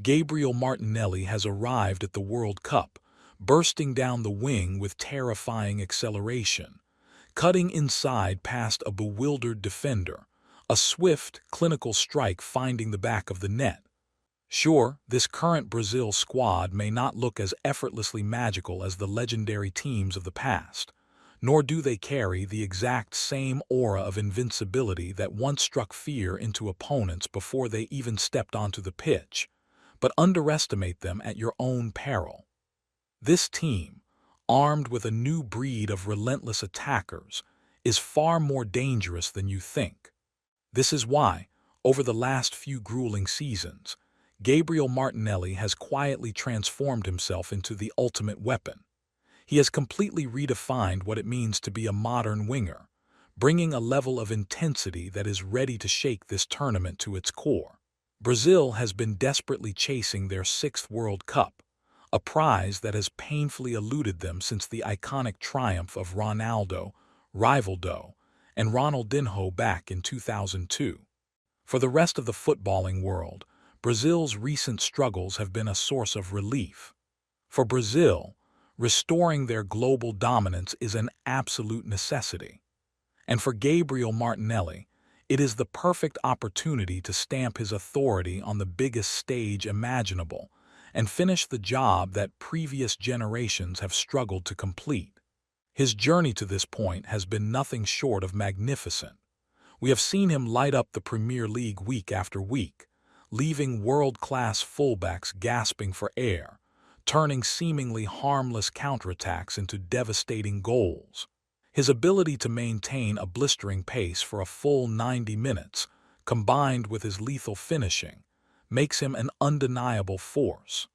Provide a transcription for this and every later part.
Gabriel Martinelli has arrived at the World Cup, bursting down the wing with terrifying acceleration, cutting inside past a bewildered defender, a swift, clinical strike finding the back of the net. Sure, this current Brazil squad may not look as effortlessly magical as the legendary teams of the past, nor do they carry the exact same aura of invincibility that once struck fear into opponents before they even stepped onto the pitch, but underestimate them at your own peril. This team, armed with a new breed of relentless attackers, is far more dangerous than you think. This is why, over the last few grueling seasons, Gabriel Martinelli has quietly transformed himself into the ultimate weapon. He has completely redefined what it means to be a modern winger, bringing a level of intensity that is ready to shake this tournament to its core. Brazil has been desperately chasing their sixth World Cup, a prize that has painfully eluded them since the iconic triumph of Ronaldo, Rivaldo, and Ronaldinho back in 2002. For the rest of the footballing world, Brazil's recent struggles have been a source of relief. For Brazil, restoring their global dominance is an absolute necessity. And for Gabriel Martinelli, it is the perfect opportunity to stamp his authority on the biggest stage imaginable and finish the job that previous generations have struggled to complete. His journey to this point has been nothing short of magnificent. We have seen him light up the Premier League week after week, leaving world-class fullbacks gasping for air, turning seemingly harmless counterattacks into devastating goals. His ability to maintain a blistering pace for a full 90 minutes, combined with his lethal finishing, makes him an undeniable force.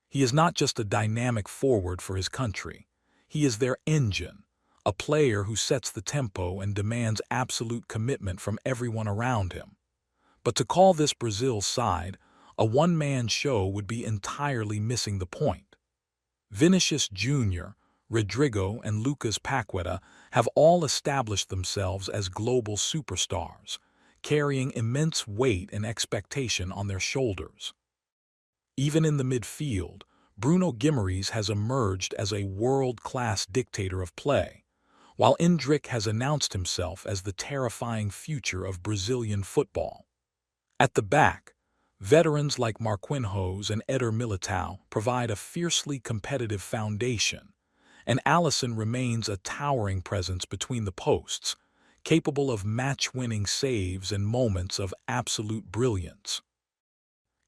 He is not just a dynamic forward for his country. He is their engine, a player who sets the tempo and demands absolute commitment from everyone around him. But to call this Brazil's side a one-man show would be entirely missing the point. Vinicius Jr., Rodrigo, and Lucas Paqueta have all established themselves as global superstars, carrying immense weight and expectation on their shoulders. Even in the midfield, Bruno Guimarães has emerged as a world-class dictator of play, while Endrick has announced himself as the terrifying future of Brazilian football. At the back, veterans like Marquinhos and Eder Militão provide a fiercely competitive foundation, and Alisson remains a towering presence between the posts, capable of match-winning saves and moments of absolute brilliance.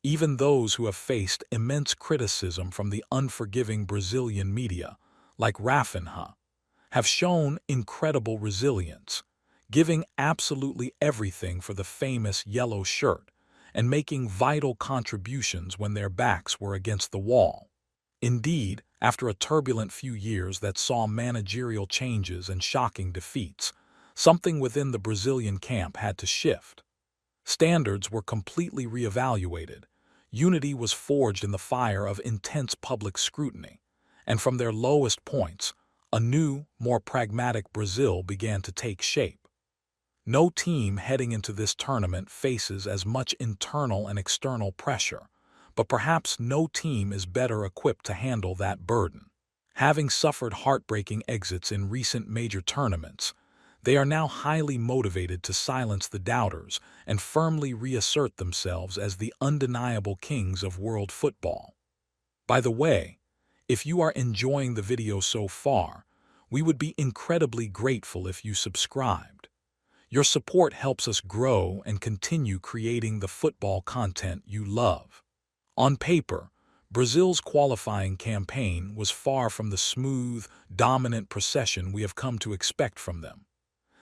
Even those who have faced immense criticism from the unforgiving Brazilian media, like Rafinha, have shown incredible resilience, giving absolutely everything for the famous yellow shirt and making vital contributions when their backs were against the wall. Indeed, after a turbulent few years that saw managerial changes and shocking defeats, something within the Brazilian camp had to shift. Standards were completely reevaluated, unity was forged in the fire of intense public scrutiny, and from their lowest points, a new, more pragmatic Brazil began to take shape. No team heading into this tournament faces as much internal and external pressure, but perhaps no team is better equipped to handle that burden. Having suffered heartbreaking exits in recent major tournaments, they are now highly motivated to silence the doubters and firmly reassert themselves as the undeniable kings of world football. By the way, if you are enjoying the video so far, we would be incredibly grateful if you subscribed. Your support helps us grow and continue creating the football content you love. On paper, Brazil's qualifying campaign was far from the smooth, dominant procession we have come to expect from them.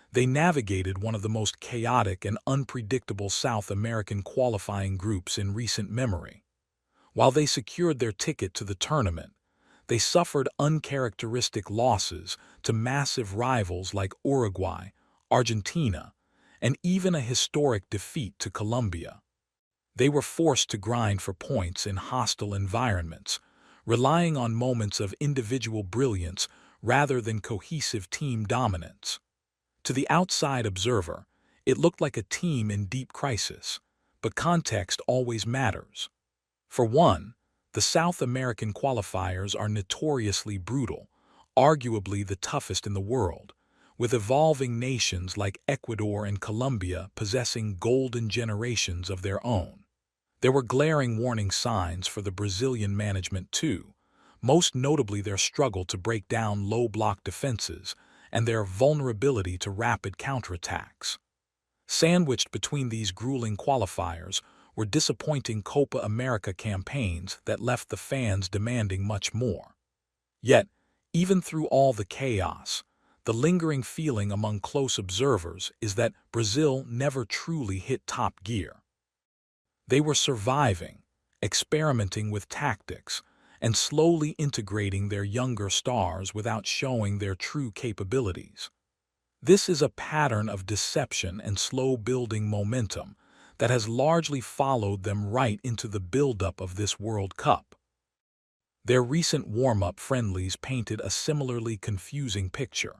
They navigated one of the most chaotic and unpredictable South American qualifying groups in recent memory. While they secured their ticket to the tournament, they suffered uncharacteristic losses to massive rivals like Uruguay, Argentina, and even a historic defeat to Colombia. They were forced to grind for points in hostile environments, relying on moments of individual brilliance rather than cohesive team dominance. To the outside observer, it looked like a team in deep crisis, but context always matters. For one, the South American qualifiers are notoriously brutal, arguably the toughest in the world, with evolving nations like Ecuador and Colombia possessing golden generations of their own. There were glaring warning signs for the Brazilian management too, most notably their struggle to break down low-block defenses and their vulnerability to rapid counterattacks. Sandwiched between these grueling qualifiers were disappointing Copa America campaigns that left the fans demanding much more. Yet, even through all the chaos, the lingering feeling among close observers is that Brazil never truly hit top gear. They were surviving, experimenting with tactics, and slowly integrating their younger stars without showing their true capabilities. This is a pattern of deception and slow-building momentum that has largely followed them right into the buildup of this World Cup. Their recent warm-up friendlies painted a similarly confusing picture.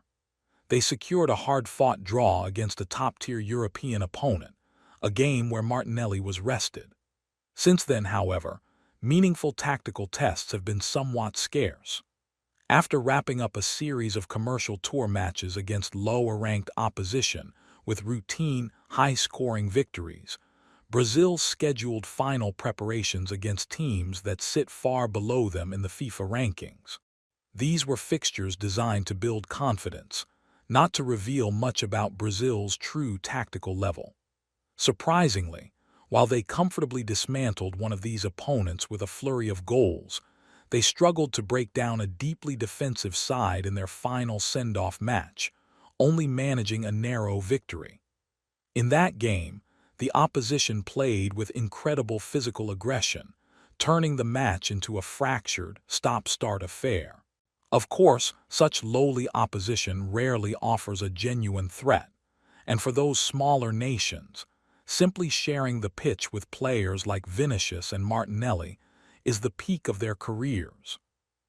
They secured a hard-fought draw against a top-tier European opponent, a game where Martinelli was rested. Since then, however, meaningful tactical tests have been somewhat scarce. After wrapping up a series of commercial tour matches against lower-ranked opposition with routine, high-scoring victories, Brazil scheduled final preparations against teams that sit far below them in the FIFA rankings. These were fixtures designed to build confidence, not to reveal much about Brazil's true tactical level. Surprisingly, while they comfortably dismantled one of these opponents with a flurry of goals, they struggled to break down a deeply defensive side in their final send-off match, only managing a narrow victory. In that game, the opposition played with incredible physical aggression, turning the match into a fractured, stop-start affair. Of course, such lowly opposition rarely offers a genuine threat, and for those smaller nations, simply sharing the pitch with players like Vinicius and Martinelli is the peak of their careers.